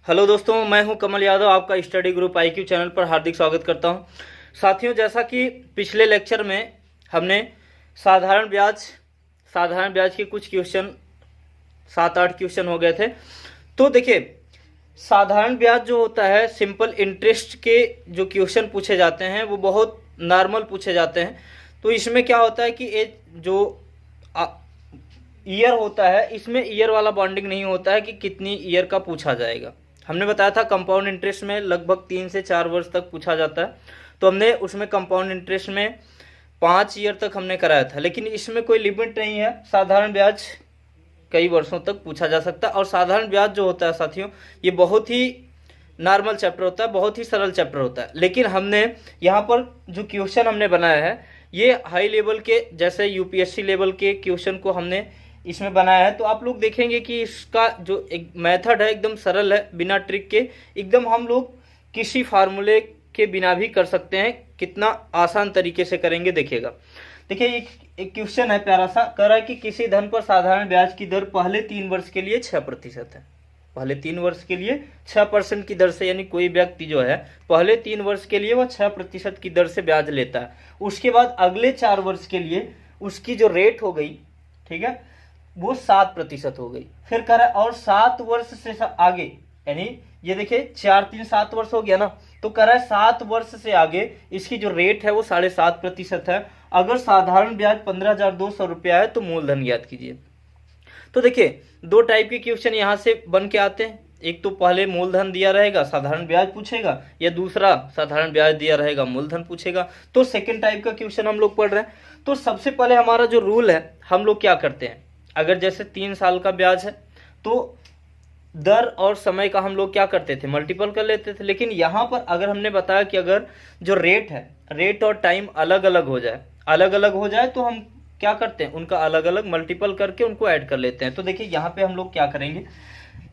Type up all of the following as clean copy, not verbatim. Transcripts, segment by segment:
Hello दोस्तों, मैं हूं कमल यादव। आपका स्टडी ग्रुप IQ चैनल पर हार्दिक स्वागत करता हूं। साथियों, जैसा कि पिछले लेक्चर में हमने साधारण ब्याज के कुछ क्वेश्चन 7-8 क्वेश्चन हो गए थे। तो देखिए, साधारण ब्याज जो होता है, सिंपल इंटरेस्ट के जो क्वेश्चन पूछे जाते हैं वो बहुत नॉर्मल पूछे जाते हैं। तो इसमें क्या होता है कि जो ईयर होता है, इसमें ईयर वाला बॉन्डिंग नहीं होता है कि कितनी ईयर का पूछा जाएगा। हमने बताया था कंपाउंड इंटरेस्ट में लगभग 3 से 4 वर्ष तक पूछा जाता है, तो हमने उसमें कंपाउंड इंटरेस्ट में 5 ईयर तक हमने कराया था। लेकिन इसमें कोई लिमिट नहीं है, साधारण ब्याज कई वर्षों तक पूछा जा सकता है। और साधारण ब्याज जो होता है साथियों, ये बहुत ही नॉर्मल चैप्टर होता है, बहुत ही सरल चैप्टर होता है। लेकिन हमने यहाँ पर जो क्वेश्चन हमने बनाया है, ये हाई लेवल के, जैसे UPSC लेवल के क्वेश्चन को हमने इसमें बनाया है। तो आप लोग देखेंगे कि इसका जो एक मेथड है एकदम सरल है, बिना ट्रिक के, एकदम हम लोग किसी फार्मूले के बिना भी कर सकते हैं। कितना आसान तरीके से करेंगे देखिएगा। देखिए, एक क्वेश्चन है प्यारा सा, कह रहा है कि किसी धन पर साधारण ब्याज की दर पहले 3 वर्ष के लिए 6% है। पहले 3 वर्ष के लिए 6% की दर से, यानी कोई व्यक्ति जो है पहले 3 वर्ष के लिए वह 6% की दर से ब्याज लेता है। उसके बाद अगले 4 वर्ष के लिए उसकी जो रेट हो गई, ठीक है, वो 7% हो गई। फिर कह रहा है और 7 वर्ष से आगे, यानी ये देखिए 4 3 7 वर्ष हो गया ना, तो कह रहा है 7 वर्ष से आगे इसकी जो रेट है वो 7.5% है। अगर साधारण ब्याज 15,200 रुपया है तो मूलधन ज्ञात कीजिए। तो देखिए, 2 टाइप के क्वेश्चन यहाँ से बन के आते हैं। एक तो पहले मूलधन दिया रहेगा, साधारण ब्याज पूछेगा, या दूसरा साधारण ब्याज दिया रहेगा, मूलधन पूछेगा। तो सेकंड टाइप का क्वेश्चन हम लोग पढ़ रहे हैं। तो सबसे पहले हमारा जो रूल है, हम लोग क्या करते हैं, अगर जैसे 3 साल का ब्याज है तो दर और समय का हम लोग क्या करते थे, मल्टीपल कर लेते थे। लेकिन यहाँ पर अगर हमने बताया कि अगर जो रेट है, रेट और टाइम अलग अलग हो जाए, तो हम क्या करते हैं, उनका अलग अलग मल्टीपल करके उनको ऐड कर लेते हैं। तो देखिए यहाँ पे हम लोग क्या करेंगे,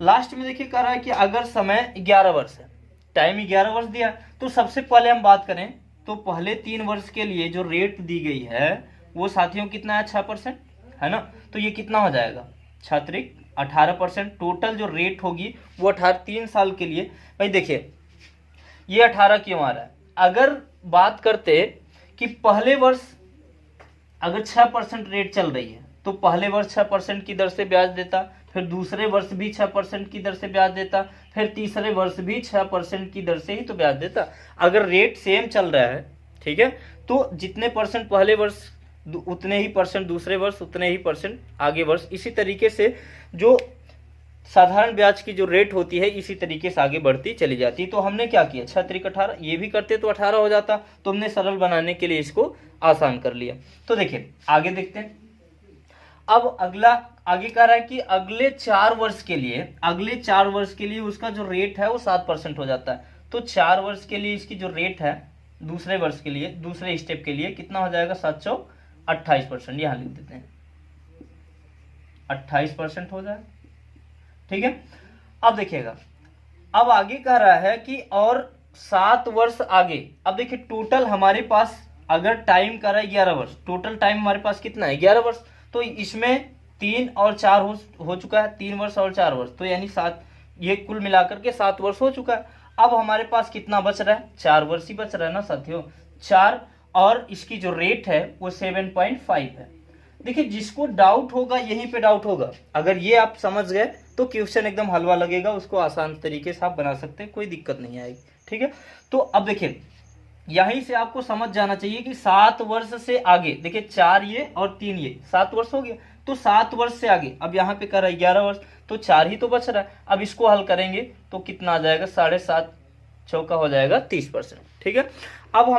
लास्ट में देखिए कह रहा है कि अगर समय 11 वर्ष है, टाइम 11 वर्ष दिया, तो सबसे पहले हम बात करें तो पहले 3 वर्ष के लिए जो रेट दी गई है वो साथियों कितना है, 6%, है ना। तो ये कितना हो जाएगा, 6 18%। टोटल जो रेट होगी वो 3 साल के लिए। भाई देखिए, ये 18 क्यों आ रहा है, अगर बात करते कि पहले वर्ष अगर 6% रेट चल रही है तो पहले वर्ष 6% की दर से ब्याज देता, फिर दूसरे वर्ष भी 6% की दर से ब्याज देता, फिर तीसरे वर्ष भी 6% की दर से ही तो ब्याज देता। अगर रेट सेम चल रहा है, ठीक है, तो जितने परसेंट पहले वर्ष उतने ही परसेंट दूसरे वर्ष, उतने ही परसेंट आगे वर्ष। इसी तरीके से जो साधारण ब्याज की जो रेट होती है इसी तरीके से आगे बढ़ती चली जाती है। तो हमने क्या किया, 6 3 18, ये भी करते तो 18 हो जाता, तो हमने सरल बनाने के लिए इसको आसान कर लिया। तो देखिए आगे देखते हैं। अब अगला आगे कह रहा है कि अगले 4 वर्ष के लिए उसका जो रेट है वो 7% हो जाता है। तो 4 वर्ष के लिए इसकी जो रेट है, दूसरे वर्ष के लिए, दूसरे स्टेप के लिए कितना हो जाएगा, 728%। यहां लिख देते हैं 28% हो जाए, ठीक है। अब देखिएगा, अब आगे कह रहा है कि और 7 वर्ष आगे। अब देखिए टोटल हमारे पास अगर टाइम कर रहा है 11 वर्ष, टोटल टाइम हमारे पास कितना है, 11 वर्ष। तो इसमें 3 और 4 हो चुका है, 3 वर्ष और 4 वर्ष, तो यानी 7, ये कुल मिलाकर के 7 वर्ष हो चुका है। अब हमारे पास कितना बच रहा है, 4 वर्ष ही बच रहा है ना साथियों, 4, और इसकी जो रेट है वो 7.5 है। देखिए, जिसको डाउट होगा यहीं पे डाउट होगा। अगर ये आप समझ गए तो क्वेश्चन एकदम हलवा लगेगा, उसको आसान तरीके से आप बना सकते हैं, कोई दिक्कत नहीं आएगी, ठीक है। तो अब देखिए, यहीं से आपको समझ जाना चाहिए कि 7 वर्ष से आगे, देखिए 4 ये और 3 ये, 7 वर्ष हो गया। तो 7 वर्ष से आगे, अब यहाँ पे कर रहा है 11 वर्ष, तो 4 ही तो बच रहा है। अब इसको हल करेंगे तो कितना आ जाएगा, 7.5 चौका हो जाएगा 30%, ठीक है। अब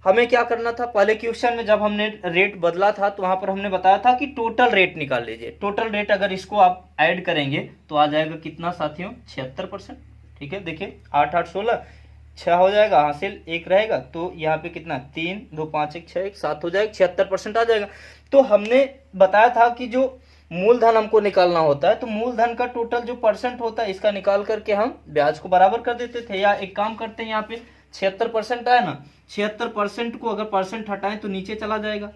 हमें क्या करना था, पहले क्वेश्चन में जब हमने रेट बदला था तो वहां पर हमने बताया था कि टोटल रेट निकाल लीजिए। टोटल रेट अगर इसको आप ऐड करेंगे तो आ जाएगा कितना साथियों, 76%, ठीक है। देखिए 8 8 16, 6 हो जाएगा, हासिल 1 रहेगा, तो यहाँ पे कितना, 3 2 5 1 6 1 7 हो जाएगा, 76% आ जाएगा। तो हमने बताया था कि जो मूलधन हमको निकालना होता है, तो मूलधन का टोटल जो परसेंट होता है इसका निकाल करके हम ब्याज को बराबर कर देते थे। या एक काम करते हैं, यहाँ पे 76% आया ना, 76% को अगर परसेंट हटाएं तो नीचे चला जाएगा।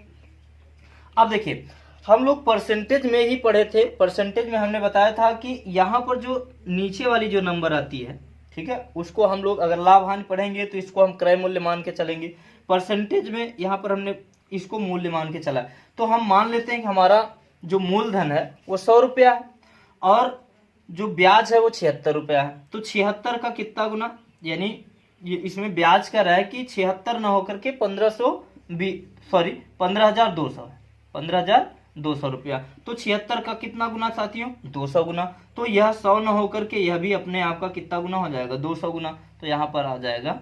अब देखिए, हम लोग परसेंटेज में ही पढ़े थे। परसेंटेज में हमने बताया था कि यहाँ पर जो नीचे वाली जो नंबर आती है, ठीक है, उसको हम लोग अगर लाभ हानि पढ़ेंगे तो इसको हम क्रय मूल्य मान के चलेंगे। परसेंटेज में यहाँ पर हमने इसको मूल्य मान के चला। तो हम मान लेते हैं कि हमारा जो मूलधन है वो 100 रुपया है और जो ब्याज है वो 76 रुपया है। तो 76 का कितना गुना, यानी ये इसमें ब्याज कह रहा है कि 76 न होकर के 15,200 है, 15,200 रुपया। तो 76 का कितना गुना साथियों, 200 गुना। तो यह 100 न होकर के यह भी अपने आप का कितना गुना हो जाएगा, 200 गुना। तो यहाँ पर आ जाएगा,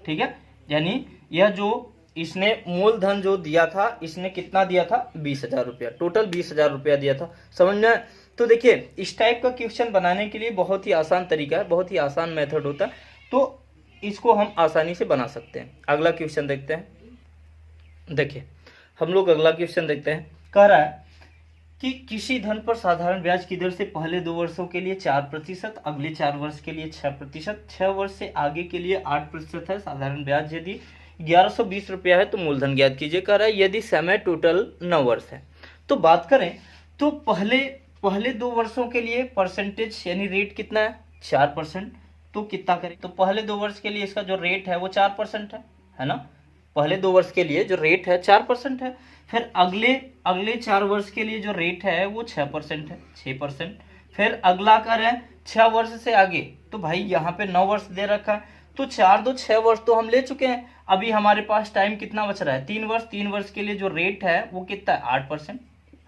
ठीक है, यानी यह जो इसने मूलधन जो दिया था, इसने कितना दिया था, 20,000 रुपया, टोटल 20,000 रुपया दिया था। समझ में? तो देखिए इस टाइप का क्वेश्चन बनाने के लिए बहुत ही आसान तरीका है, बहुत ही आसान मेथड होता है, तो इसको हम आसानी से बना सकते हैं। अगला क्वेश्चन देखते हैं। देखिए हम लोग अगला क्वेश्चन देखते हैं। कह रहा है कि किसी धन पर साधारण ब्याज की दर से पहले 2 वर्षों के लिए 4%, अगले 4 वर्ष के लिए 6%, 6 वर्ष से आगे के लिए 8% है साधारण ब्याज। यदि 1120 रुपया है तो मूलधन ज्ञात कीजिए। कह रहा है यदि समय टोटल 9 वर्ष है। तो बात करें तो पहले 2 वर्षों के लिए परसेंटेज यानी रेट कितना है, 4%। तो कितना करें, तो पहले 2 वर्ष के लिए इसका जो रेट है वो 4% है ना। पहले 2 वर्ष के लिए जो रेट है 4% है। फिर अगले 4 वर्ष के लिए जो रेट है वो 6% है, 6%। फिर अगला कर है 6 वर्ष से आगे, तो भाई यहाँ पे 9 वर्ष दे रखा है, तो 4 2 6 वर्ष तो हम ले चुके हैं। अभी हमारे पास टाइम कितना बच रहा है, 3 वर्ष। 3 वर्ष के लिए जो रेट है वो कितना है, 8%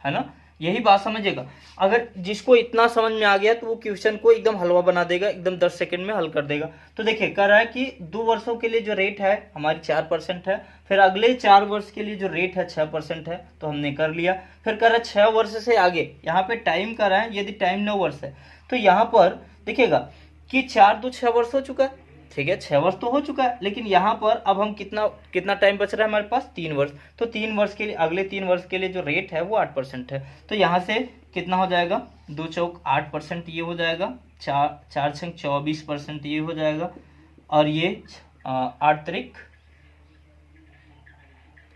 है ना। यही बात समझिएगा। अगर जिसको इतना समझ में आ गया तो वो क्वेश्चन को एकदम हलवा बना देगा, एकदम 10 सेकंड में हल कर देगा। तो देखिए कह रहा है कि 2 वर्षों के लिए जो रेट है हमारी 4% है। फिर अगले 4 वर्ष के लिए जो रेट है 6% है, तो हमने कर लिया। फिर कह रहा है 6 वर्ष से आगे, यहाँ पे टाइम कर रहा है, यदि टाइम 9 वर्ष है तो यहाँ पर देखिएगा कि 4 2 6 वर्ष हो चुका है, ठीक है, 6 वर्ष तो हो चुका है। लेकिन यहाँ पर अब हम कितना टाइम बच रहा है हमारे पास, 3 वर्ष। तो 3 वर्ष के लिए, अगले 3 वर्ष के लिए जो रेट है वो 8% है। तो यहाँ से कितना हो जाएगा, 2 चौक 8% ये हो जाएगा, 4 छंग 24% ये हो जाएगा, और ये 8 त्रिक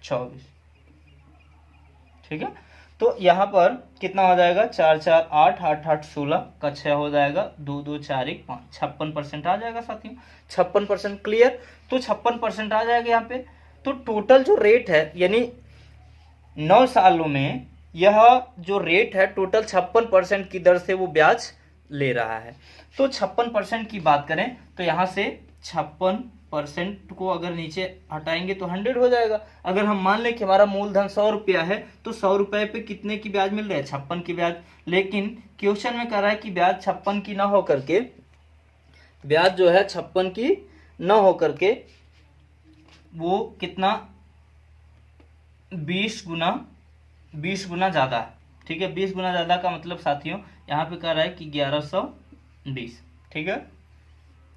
24, ठीक है। तो यहाँ पर कितना हो जाएगा, 4 4 8 8 8 16 का 6 हो जाएगा, 2 2 4 1 5, 56% आ जाएगा साथियों, 56%। क्लियर? तो 56% आ जाएगा यहाँ पे। तो टोटल जो रेट है यानी 9 सालों में यह जो रेट है टोटल 56% की दर से वो ब्याज ले रहा है। तो 56% की बात करें तो यहाँ से 56% को अगर नीचे हटाएंगे तो 100 हो जाएगा। अगर हम मान लें कि हमारा मूलधन 100 रुपया है तो 100 रुपये पे कितने की ब्याज मिल रहा है, 56 की ब्याज। लेकिन क्वेश्चन में कह रहा है कि ब्याज 56 की ना होकर के, ब्याज जो है 56 की न होकर के वो कितना, 20 गुना ज़्यादा है, ठीक है। 20 गुना ज़्यादा का मतलब साथियों यहाँ पे कह रहा है कि 1120, ठीक है।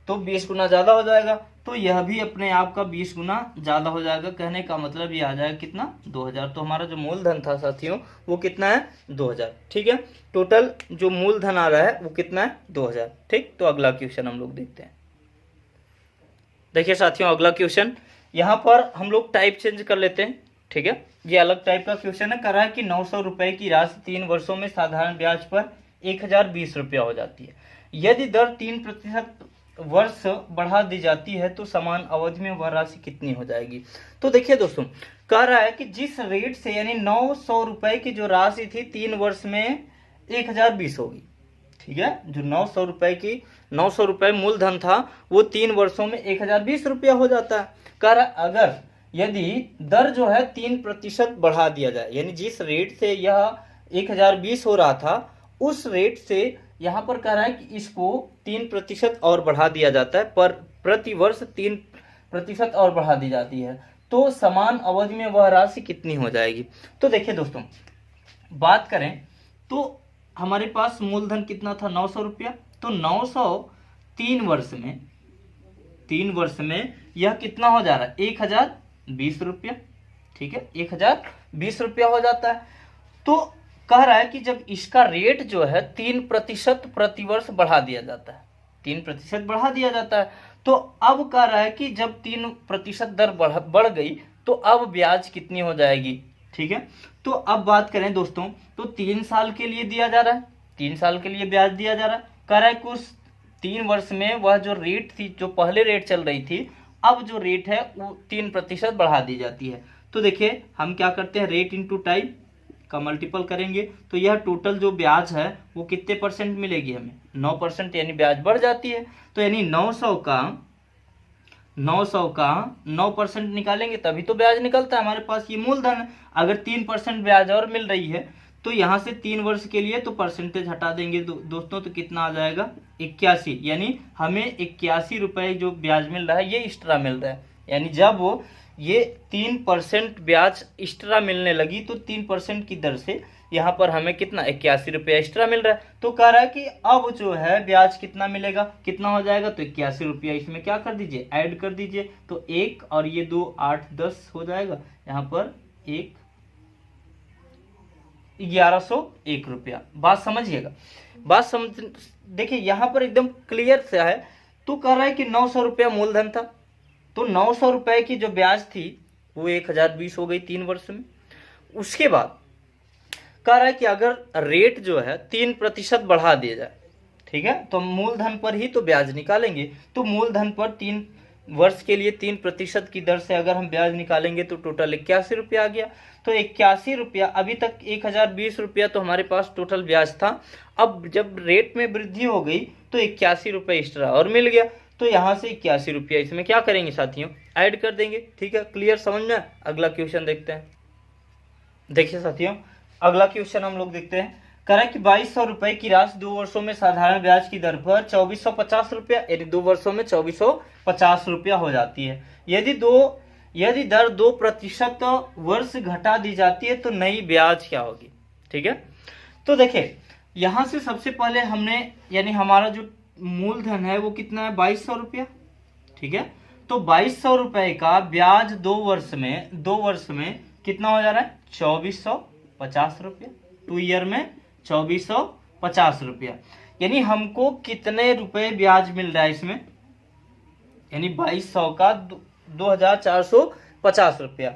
तो 20 गुना ज़्यादा हो जाएगा, तो यह भी अपने आप का 20 गुना ज़्यादा हो जाएगा। कहने का मतलब ये आ जाएगा कितना, 2000। तो हमारा जो मूलधन था साथियों वो कितना है, 2000, ठीक है। टोटल जो मूलधन आ रहा है वो कितना है, 2000, ठीक। तो अगला क्वेश्चन हम लोग देखते हैं। देखिए साथियों अगला क्वेश्चन, यहाँ पर हम लोग टाइप चेंज कर लेते हैं, ठीक है। ये अलग टाइप का क्वेश्चन है। कह रहा है कि 900 रुपए की राशि 3 वर्षों में साधारण ब्याज पर 1020 रुपया हो जाती है। यदि दर 3% वर्ष बढ़ा दी जाती है तो समान अवधि में वह राशि कितनी हो जाएगी। तो देखिए दोस्तों, कह रहा है कि जिस रेट से यानी 900 रुपए की जो राशि थी 3 वर्ष में 1020 होगी, ठीक है। जो 900 रुपए मूलधन था वो 3 वर्षों में 1020 रुपया हो जाता है। कह रहा है अगर यदि दर जो है 3% बढ़ा दिया जाए, यानी जिस रेट से यह 1020 हो रहा था उस रेट से यहाँ पर कह रहा है कि इसको 3% और बढ़ा दिया जाता है, पर प्रति वर्ष 3% और बढ़ा दी जाती है, तो समान अवधि में वह राशि कितनी हो जाएगी। तो देखिए दोस्तों, बात करें तो हमारे पास मूलधन कितना था, 900 रुपया। तो 900 3 वर्ष में यह कितना हो जा रहा है, 1020 रुपया, ठीक है, 1020 रुपया हो जाता है। तो कह रहा है कि जब इसका रेट जो है 3% प्रति वर्ष बढ़ा दिया जाता है, 3% बढ़ा दिया जाता है, तो अब कह रहा है कि जब 3% दर बढ़ गई तो अब ब्याज कितनी हो जाएगी, ठीक है। तो अब बात करें दोस्तों, तो 3 साल के लिए दिया जा रहा है, 3 साल के लिए ब्याज दिया जा रहा है, कह रहा है कुछ 3 वर्ष में वह जो रेट थी, जो पहले रेट चल रही थी, अब जो रेट है वो 3% बढ़ा दी जाती है। तो देखिए हम क्या करते हैं, रेट इंटू टाइम का मल्टीपल करेंगे तो यह टोटल जो ब्याज है वो कितने परसेंट मिलेगी हमें, 9%, यानी ब्याज बढ़ जाती है। तो यानी 900 का 9% निकालेंगे तभी तो ब्याज निकलता है हमारे पास, ये मूलधन है। अगर 3% ब्याज और मिल रही है तो यहाँ से 3 वर्ष के लिए तो परसेंटेज हटा देंगे दोस्तों, तो कितना आ जाएगा 81, यानी हमें 81 रुपये जो ब्याज मिल रहा है ये एक्स्ट्रा मिल रहा है। यानी जब वो ये 3% ब्याज एक्स्ट्रा मिलने लगी तो 3% की दर से यहाँ पर हमें कितना 81 रुपया एक्स्ट्रा मिल रहा है। तो कह रहा है कि अब जो है ब्याज कितना मिलेगा, कितना हो जाएगा, तो 81 रुपया इसमें क्या कर दीजिए, ऐड कर दीजिए। तो 1 और ये 2 8 10 हो जाएगा, यहाँ पर 1101 रुपया। बात समझिएगा, बात समझ, देखिए यहाँ पर एकदम क्लियर से है। तो कह रहा है कि 900 रुपया मूलधन था, तो 900 रुपए की जो ब्याज थी वो 1020 हो गई 3 वर्ष में। उसके बाद कह रहा है कि अगर रेट जो है 3% बढ़ा दिया जाए, ठीक है, तो मूलधन पर ही तो ब्याज निकालेंगे। तो मूलधन पर 3 वर्ष के लिए 3% की दर से अगर हम ब्याज निकालेंगे तो टोटल 81 रुपया आ गया। तो 81 रुपया, अभी तक 1020 रुपया तो हमारे पास टोटल ब्याज था। अब जब रेट में वृद्धि हो गई तो 81 रुपये एक्स्ट्रा और मिल गया। तो यहाँ से 81 रुपया इसमें क्या करेंगे साथियों, ऐड कर देंगे। ठीक है, क्लियर समझ में। अगला क्वेश्चन देखते हैं। देखिए साथियों, अगला क्वेश्चन हम लोग देखते हैं। कह रहा है कि 2200 रुपए की राशि 2 वर्षों में साधारण ब्याज की दर पर 2450 रुपया, यानी 2 वर्षों में 2450 रुपया हो जाती है। यदि दर 2% वर्ष घटा दी जाती है तो नई ब्याज क्या होगी। ठीक है, तो देखिए यहाँ से सबसे पहले हमने, यानी हमारा जो मूलधन है वो कितना है, 2200 रुपया। ठीक है, तो 2200 रुपए का ब्याज 2 वर्ष में कितना हो जा रहा है, 2450 रुपया। 2 ईयर में 2450 रुपया, यानी हमको कितने रुपए ब्याज मिल रहा है इसमें, यानी 2200 का 2450 रुपया।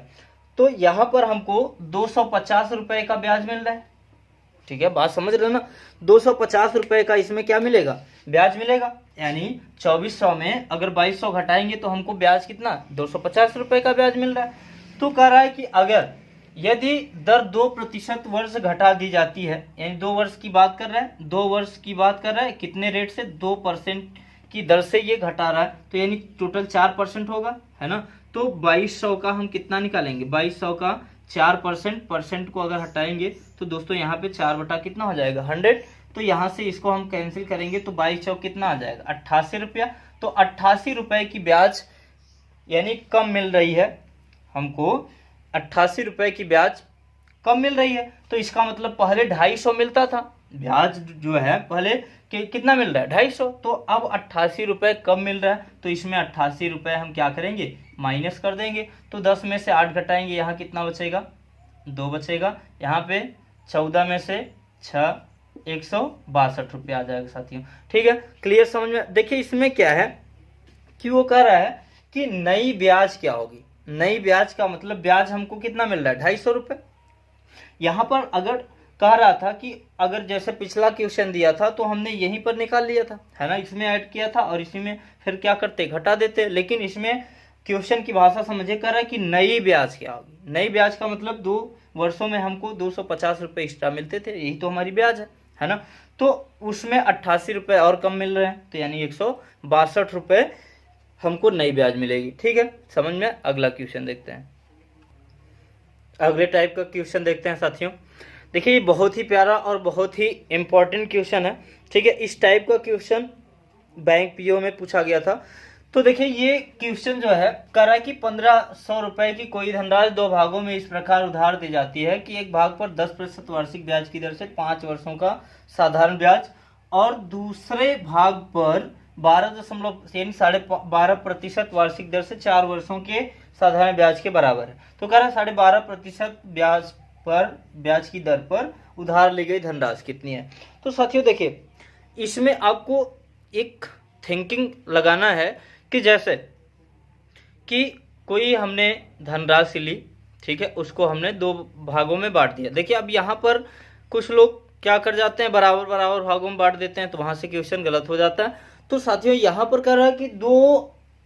तो यहाँ पर हमको 250 रुपए का ब्याज मिल रहा है। ठीक है, बात समझ रहे हो ना, 250 रुपए का इसमें क्या मिलेगा, ब्याज मिलेगा। यानी 2400 में अगर 2200 घटाएंगे तो हमको ब्याज कितना, 250 रुपए का ब्याज मिल रहा है। तो कह रहा है कि अगर यदि दर 2% वर्ष घटा दी जाती है, यानी 2 वर्ष की बात कर रहा है, 2 वर्ष की बात कर रहा है, कितने रेट से, 2% की दर से ये घटा रहा है, तो यानी टोटल 4% होगा, है ना। तो 2200 का हम कितना निकालेंगे, 2200 का 4% को अगर हटाएंगे तो दोस्तों यहाँ पे 4 बटा कितना हो जाएगा, 100। तो यहाँ से इसको हम कैंसिल करेंगे तो 2200 कितना आ जाएगा, 88 रुपया। तो 88 रुपए की ब्याज यानी कम मिल रही है हमको, 88 रुपए की ब्याज कम मिल रही है। तो इसका मतलब पहले 250 मिलता था ब्याज, जो है पहले कितना मिल रहा है, 250। तो अब 88 रुपए कम मिल रहा है, तो इसमें 88 रुपए हम क्या करेंगे, माइनस कर देंगे। तो 10 में से 8 घटाएंगे, यहाँ कितना बचेगा, 2 बचेगा। यहाँ पे 14 में से 6, 162 रुपया आ जाएगा साथियों। ठीक है, क्लियर समझ में। देखिए इसमें क्या है कि वो कह रहा है कि नई ब्याज क्या होगी। नई ब्याज का मतलब ब्याज हमको कितना मिल रहा है, 250 रुपये। यहाँ पर अगर कह रहा था कि अगर जैसे पिछला क्वेश्चन दिया था तो हमने यहीं पर निकाल लिया था, है ना, इसमें ऐड किया था और इसी में फिर क्या करते, घटा देते। लेकिन इसमें क्वेश्चन की भाषा समझे, कर रहा है कि नई ब्याज क्या होगी। नई ब्याज का मतलब 2 वर्षों में हमको 250 रुपये एक्स्ट्रा मिलते थे, यही तो हमारी ब्याज है ना। तो उसमें 88 रुपये और कम मिल रहे हैं, तो यानी 162 रुपये हमको नई ब्याज मिलेगी। ठीक है, समझ में। अगला क्वेश्चन देखते हैं, अगले टाइप का क्वेश्चन देखते हैं साथियों। देखिए ये बहुत ही प्यारा और बहुत ही इम्पोर्टेंट क्वेश्चन है। ठीक है, इस टाइप का क्वेश्चन बैंक पीओ में पूछा गया था। तो देखिए ये क्वेश्चन जो है कह रहा है कि 1500 रुपए की कोई धनराशि 2 भागों में इस प्रकार उधार दी जाती है कि एक भाग पर 10% वार्षिक ब्याज की दर से 5 वर्षों का साधारण ब्याज और दूसरे भाग पर 12.5% वार्षिक दर से 4 वर्षों के साधारण ब्याज के बराबर है। तो कह रहा है 12.5% ब्याज पर ब्याज की दर पर उधार ली गई धनराशि कितनी है। तो साथियों देखिए इसमें आपको एक थिंकिंग लगाना है कि जैसे कि कोई हमने धनराशि ली, ठीक है, उसको हमने 2 भागों में बांट दिया। देखिए अब यहाँ पर कुछ लोग क्या कर जाते हैं, बराबर बराबर भागों में बांट देते हैं, तो वहां से क्वेश्चन गलत हो जाता है। तो साथियों यहाँ पर कह रहा है कि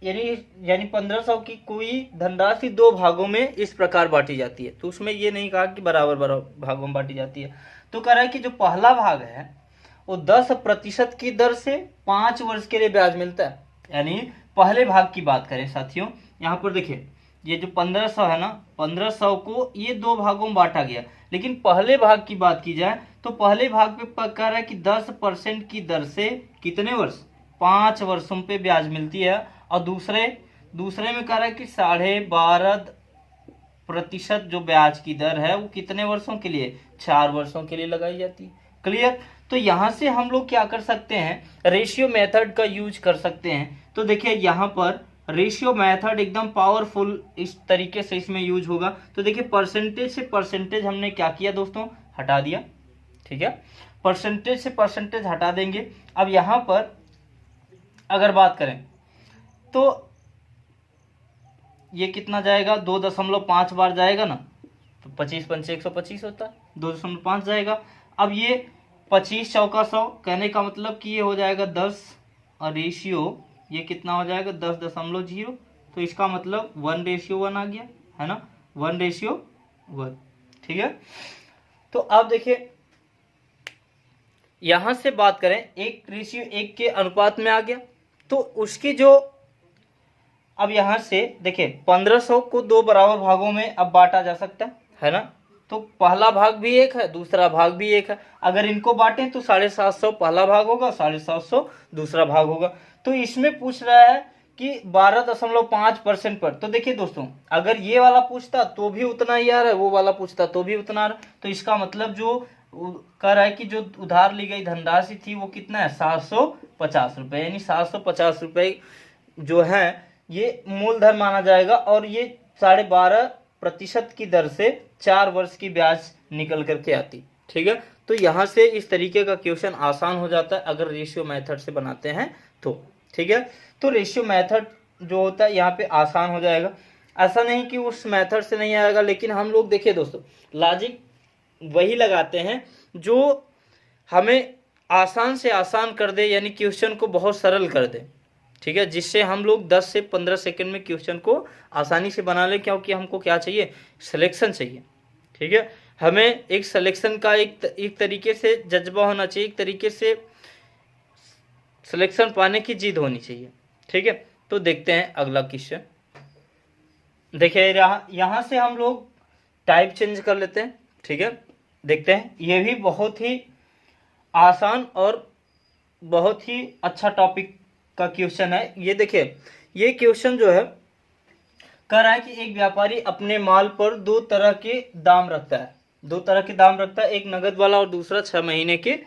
यानी 1500 की कोई धनराशि 2 भागों में इस प्रकार बांटी जाती है। तो उसमें ये नहीं कहा कि बराबर बराबर भागों में बांटी जाती है। तो कह रहा है कि जो पहला भाग है वो 10% की दर से 5 वर्ष के लिए ब्याज मिलता है। यानी पहले भाग की बात करें साथियों, यहाँ पर देखिए ये जो 1500 है ना, 1500 को ये 2 भागों में बांटा गया, लेकिन पहले भाग की बात की जाए तो पहले भाग पे कह रहा है कि 10% की दर से कितने वर्ष, 5 वर्षों पे ब्याज मिलती है। और दूसरे में कह रहा है कि 12.5% जो ब्याज की दर है वो कितने वर्षों के लिए, 4 वर्षों के लिए लगाई जाती है। क्लियर। तो यहां से हम लोग क्या कर सकते हैं, रेशियो मेथड का यूज कर सकते हैं। तो देखिए यहाँ पर रेशियो मेथड एकदम पावरफुल इस तरीके से इसमें यूज होगा। तो देखिए परसेंटेज से परसेंटेज हमने क्या किया दोस्तों, हटा दिया। ठीक है, परसेंटेज से परसेंटेज हटा देंगे। अब यहां पर अगर बात करें तो ये कितना जाएगा, 2.5 बार जाएगा ना, तो 25 पंचे 125 होता है, 2.5 जाएगा। अब ये 25 चौका 100, कहने का मतलब कि ये हो जाएगा 10 और रेशियो ये कितना हो जाएगा 10.0। तो इसका मतलब 1:1 आ गया है ना, 1:1। ठीक है। तो अब देखिए यहां से बात करें 1:1 के अनुपात में आ गया। तो उसकी जो अब यहां से देखिए 1500 को 2 बराबर भागों में अब बांटा जा सकता है ना। तो पहला भाग भी एक है, दूसरा भाग भी एक है। अगर इनको बांटें तो 750 पहला भाग होगा, 750 दूसरा भाग होगा। तो इसमें पूछ रहा है कि 12.5% पर। तो देखिए दोस्तों अगर ये वाला पूछता तो भी उतना ही आ रहा है, वो वाला पूछता तो भी उतना आ रहा है। तो इसका मतलब जो कह रहा है कि जो उधार ली गई धनराशि थी वो कितना है, 750 रुपये। यानी 750 रुपये जो है ये मूलधन माना जाएगा और ये 12.5% की दर से 4 वर्ष की ब्याज निकल करके आती। ठीक है। तो यहाँ से इस तरीके का क्वेश्चन आसान हो जाता है अगर रेशियो मेथड से बनाते हैं तो। ठीक है। तो रेशियो मेथड जो होता है यहाँ पे आसान हो जाएगा। ऐसा नहीं कि उस मेथड से नहीं आएगा, लेकिन हम लोग देखिए दोस्तों लॉजिक वही लगाते हैं जो हमें आसान से आसान कर दे, यानी क्वेश्चन को बहुत सरल कर दे। ठीक है, जिससे हम लोग 10 से 15 सेकंड में क्वेश्चन को आसानी से बना ले, क्योंकि हमको क्या चाहिए, सिलेक्शन चाहिए। ठीक है, हमें एक सिलेक्शन का एक तरीके से जज्बा होना चाहिए, एक तरीके से सिलेक्शन पाने की जिद होनी चाहिए। ठीक है। तो देखते हैं अगला क्वेश्चन। देखिए यहाँ से हम लोग टाइप चेंज कर लेते हैं। ठीक है, देखते हैं। ये भी बहुत ही आसान और बहुत ही अच्छा टॉपिक का क्वेश्चन है। ये देखिए ये क्वेश्चन जो है कह रहा है कि एक व्यापारी अपने माल पर 2 तरह के दाम रखता है। 2 तरह के दाम रखता है, एक नगद वाला और दूसरा 6 महीने के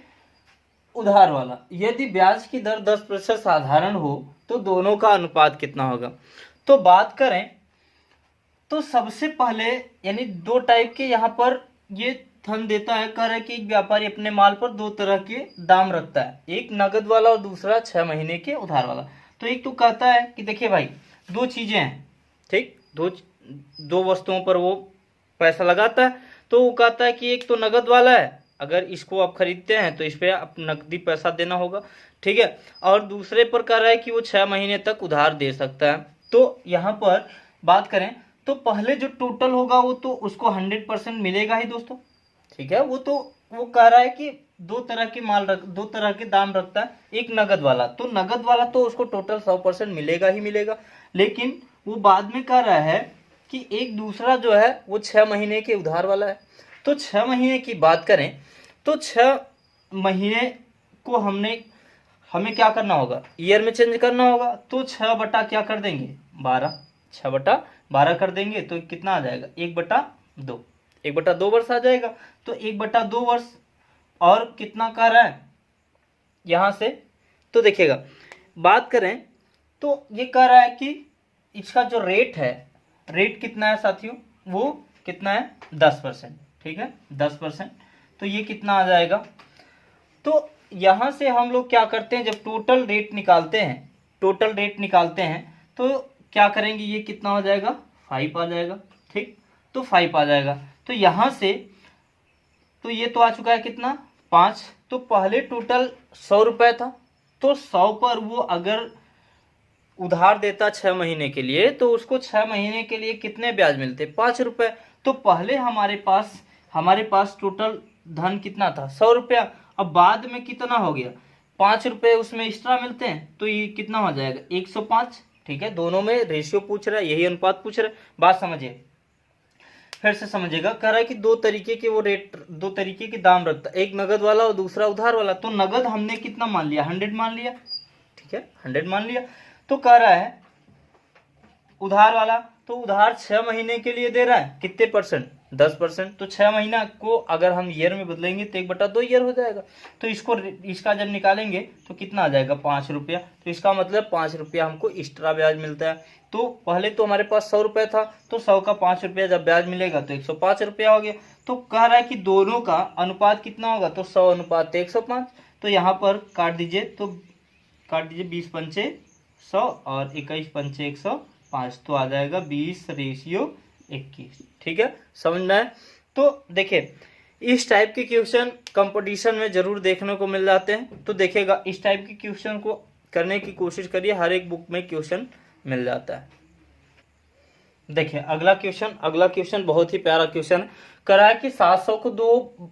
उधार वाला। यदि ब्याज की दर 10% साधारण हो तो दोनों का अनुपात कितना होगा। तो बात करें तो सबसे पहले यानी 2 टाइप के यहाँ पर ये धन देता है। कह रहा है कि एक व्यापारी अपने माल पर 2 तरह के दाम रखता है, एक नगद वाला और दूसरा 6 महीने के उधार वाला। तो एक तो कहता है कि देखिए भाई 2 चीजें हैं, ठीक, दो वस्तुओं पर वो पैसा लगाता है। तो वो कहता है कि एक तो नगद वाला है, अगर इसको आप खरीदते हैं तो इस पर आप नकदी पैसा देना होगा। ठीक है, और दूसरे पर कह रहा है कि वो 6 महीने तक उधार दे सकता है। तो यहाँ पर बात करें तो पहले जो टोटल होगा वो तो उसको 100% मिलेगा ही दोस्तों। ठीक है, वो कह रहा है कि 2 तरह के 2 तरह के दाम रखता है, एक नगद वाला। तो नगद वाला तो उसको टोटल 100% मिलेगा ही मिलेगा, लेकिन वो बाद में कह रहा है कि एक दूसरा जो है वो 6 महीने के उधार वाला है। तो 6 महीने की बात करें तो 6 महीने को हमें क्या करना होगा, ईयर में चेंज करना होगा। तो 6 बटा क्या कर देंगे, 12, 6 बटा 12 कर देंगे तो कितना आ जाएगा, 1/2, 1/2 वर्ष आ जाएगा। तो 1/2 वर्ष और कितना कर रहा है यहां से, तो देखिएगा बात करें तो ये कह रहा है कि इसका जो रेट है, रेट कितना है साथियों, वो कितना है 10%। ठीक है, 10%। तो ये कितना आ जाएगा। तो यहां से हम लोग क्या करते हैं, जब टोटल रेट निकालते हैं तो क्या करेंगे, ये कितना हो जाएगा 5 आ जाएगा। ठीक, तो 5 आ जाएगा। तो यहाँ से तो ये तो आ चुका है कितना 5। तो पहले टोटल 100 रुपये था, तो 100 पर वो अगर उधार देता 6 महीने के लिए तो उसको 6 महीने के लिए कितने ब्याज मिलते 5 रुपये। तो पहले हमारे पास टोटल धन कितना था 100 रुपया, अब बाद में कितना हो गया 5 रुपये उसमें एक्स्ट्रा मिलते हैं, तो ये कितना हो जाएगा 105। ठीक है, दोनों में रेशियो पूछ रहा है, यही अनुपात पूछ रहा है। बात समझिए, फिर से समझिएगा। कह रहा है कि दो तरीके के दाम रखता है, एक नगद वाला और दूसरा उधार वाला। तो नगद हमने कितना मान लिया 100 मान लिया, ठीक है 100 मान लिया। तो कह रहा है उधार वाला, तो उधार 6 महीने के लिए दे रहा है, कितने परसेंट 10%। तो 6 महीना को अगर हम ईयर में बदलेंगे तो 1/2 ईयर हो जाएगा। तो इसका जब निकालेंगे तो कितना आ जाएगा 5 रुपया। तो इसका मतलब 5 रुपया हमको एक्स्ट्रा ब्याज मिलता है। तो पहले तो हमारे पास 100 रुपया था, तो 100 का 5 रुपया जब ब्याज मिलेगा तो 105 रुपया हो गया। तो कह रहा है कि दोनों का अनुपात कितना होगा, तो 100 अनुपात 105। तो यहाँ पर काट दीजिए, तो काट दीजिए 20 पंचे 100 और 21 पंचे 105, तो आ जाएगा 20:21। ठीक है, समझ में आए। तो देखिए इस टाइप के क्वेश्चन कंपटीशन में जरूर देखने को मिल जाते हैं। तो देखिएगा इस टाइप के क्वेश्चन को करने की कोशिश करिए, हर एक बुक में क्वेश्चन मिल जाता है। देखिए अगला क्वेश्चन बहुत ही प्यारा क्वेश्चन है। करा है कि 700 को 2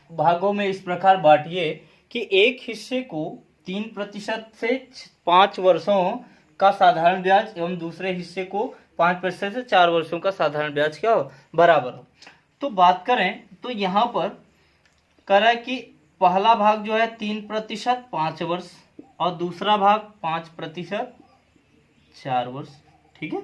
भागों में इस प्रकार बांटिए कि एक हिस्से को 3% से 5 वर्षों का साधारण ब्याज एवं दूसरे हिस्से को 5% से 4 वर्षों का साधारण ब्याज क्या हो बराबर हो। तो बात करें तो यहाँ पर करा है कि पहला भाग जो है 3% 5 वर्ष और दूसरा भाग 5% 4 वर्ष। ठीक है,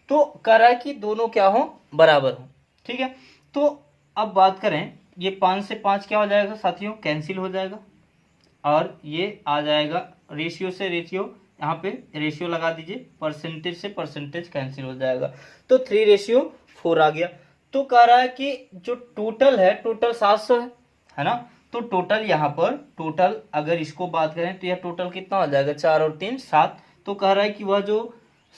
तो कह रहा है कि दोनों क्या हो बराबर हो। ठीक है, तो अब बात करें ये 5 से 5 क्या हो जाएगा साथियों कैंसिल हो जाएगा, और ये आ जाएगा रेशियो से रेशियो, यहाँ पे रेशियो लगा दीजिए, परसेंटेज से परसेंटेज कैंसिल हो जाएगा, तो 3:4 आ गया। तो कह रहा है कि जो टोटल है टोटल 700 है ना। तो टोटल यहाँ पर टोटल अगर इसको बात करें तो यह टोटल कितना हो जाएगा 4 और 3 7। तो कह रहा है कि वह जो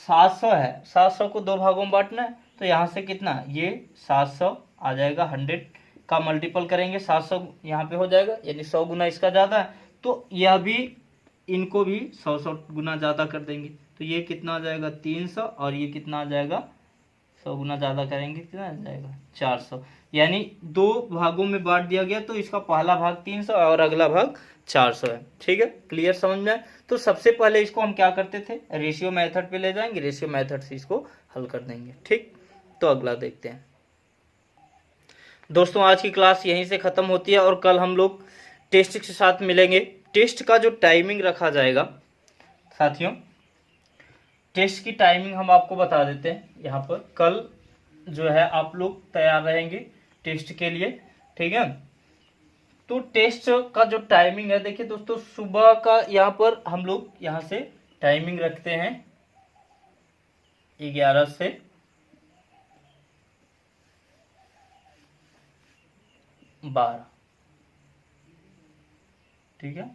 700 है 700 को 2 भागों में बांटना है। तो यहाँ से कितना ये 700 आ जाएगा, 100 का मल्टीपल करेंगे 700 यहाँ पे हो जाएगा, यानी 100 गुना इसका ज़्यादा है। तो यह भी इनको भी 100 गुना ज़्यादा कर देंगे। तो ये कितना आ जाएगा 300 और ये कितना आ जाएगा 100 गुना ज़्यादा करेंगे कितना आ जाएगा 400, यानी 2 भागों में बांट दिया गया। तो इसका पहला भाग 300 और अगला भाग 400 है। ठीक है, क्लियर समझ में आए। तो सबसे पहले इसको हम क्या करते थे रेशियो मेथड पे ले जाएंगे, रेशियो मेथड से इसको हल कर देंगे। ठीक, तो अगला देखते हैं दोस्तों। आज की क्लास यहीं से ख़त्म होती है और कल हम लोग टेस्ट के साथ मिलेंगे। टेस्ट का जो टाइमिंग रखा जाएगा साथियों, टेस्ट की टाइमिंग हम आपको बता देते हैं यहाँ पर। कल जो है आप लोग तैयार रहेंगे टेस्ट के लिए, ठीक है। तो टेस्ट का जो टाइमिंग है देखिए दोस्तों, सुबह का यहाँ पर हम लोग यहाँ से टाइमिंग रखते हैं 11 से 12। ठीक है,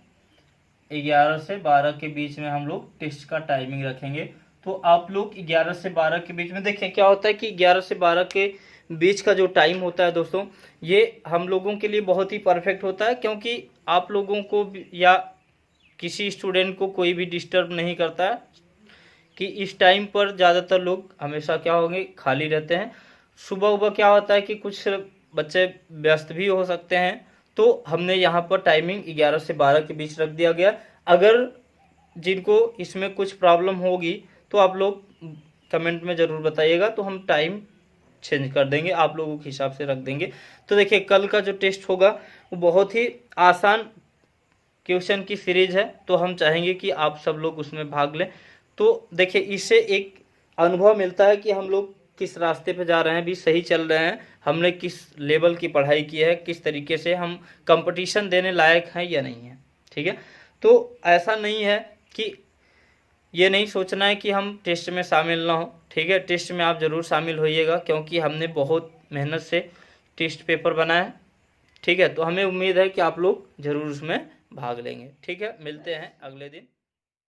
11 से 12 के बीच में हम लोग टेस्ट का टाइमिंग रखेंगे। तो आप लोग 11 से 12 के बीच में देखिए क्या होता है कि 11 से 12 के बीच का जो टाइम होता है दोस्तों, ये हम लोगों के लिए बहुत ही परफेक्ट होता है, क्योंकि आप लोगों को या किसी स्टूडेंट को कोई भी डिस्टर्ब नहीं करता है कि इस टाइम पर ज़्यादातर लोग हमेशा क्या होंगे खाली रहते हैं। सुबह क्या होता है कि कुछ बच्चे व्यस्त भी हो सकते हैं, तो हमने यहाँ पर टाइमिंग 11 से 12 के बीच रख दिया गया। अगर जिनको इसमें कुछ प्रॉब्लम होगी तो आप लोग कमेंट में ज़रूर बताइएगा, तो हम टाइम चेंज कर देंगे, आप लोगों के हिसाब से रख देंगे। तो देखिए कल का जो टेस्ट होगा वो बहुत ही आसान क्वेश्चन की सीरीज है, तो हम चाहेंगे कि आप सब लोग उसमें भाग लें। तो देखिए इससे एक अनुभव मिलता है कि हम लोग किस रास्ते पे जा रहे हैं, भी सही चल रहे हैं, हमने किस लेवल की पढ़ाई की है, किस तरीके से हम कंपटीशन देने लायक हैं या नहीं है। ठीक है, तो ऐसा नहीं है कि ये नहीं सोचना है कि हम टेस्ट में शामिल ना हो। ठीक है, टेस्ट में आप ज़रूर शामिल होइएगा, क्योंकि हमने बहुत मेहनत से टेस्ट पेपर बनाया है। ठीक है, तो हमें उम्मीद है कि आप लोग ज़रूर उसमें भाग लेंगे। ठीक है, मिलते हैं अगले दिन।